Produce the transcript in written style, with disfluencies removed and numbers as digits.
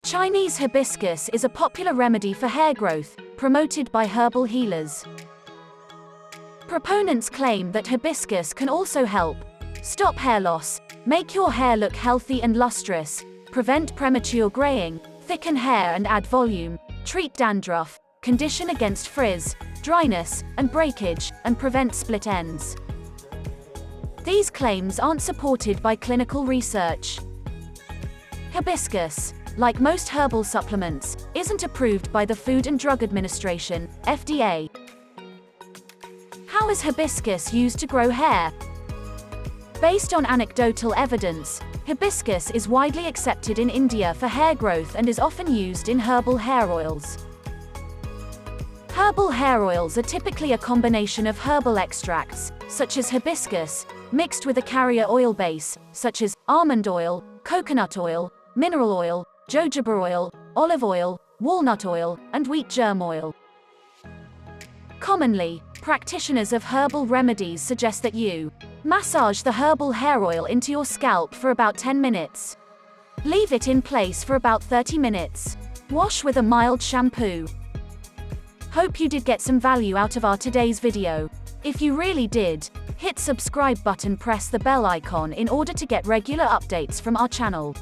Chinese hibiscus is a popular remedy for hair growth, promoted by herbal healers. Proponents claim that hibiscus can also help stop hair loss, make your hair look healthy and lustrous, prevent premature graying, thicken hair and add volume, treat dandruff, condition against frizz, dryness, and breakage, and prevent split ends. These claims aren't supported by clinical research. Hibiscus, like most herbal supplements, isn't approved by the Food and Drug Administration, FDA. How is hibiscus used to grow hair? Based on anecdotal evidence, hibiscus is widely accepted in India for hair growth and is often used in herbal hair oils. Herbal hair oils are typically a combination of herbal extracts, such as hibiscus, mixed with a carrier oil base, such as almond oil, coconut oil, mineral oil, jojoba oil, olive oil, walnut oil, and wheat germ oil. Commonly, practitioners of herbal remedies suggest that you massage the herbal hair oil into your scalp for about 10 minutes. Leave it in place for about 30 minutes. Wash with a mild shampoo. Hope you did get some value out of our today's video. If you really did, hit subscribe button, press the bell icon in order to get regular updates from our channel.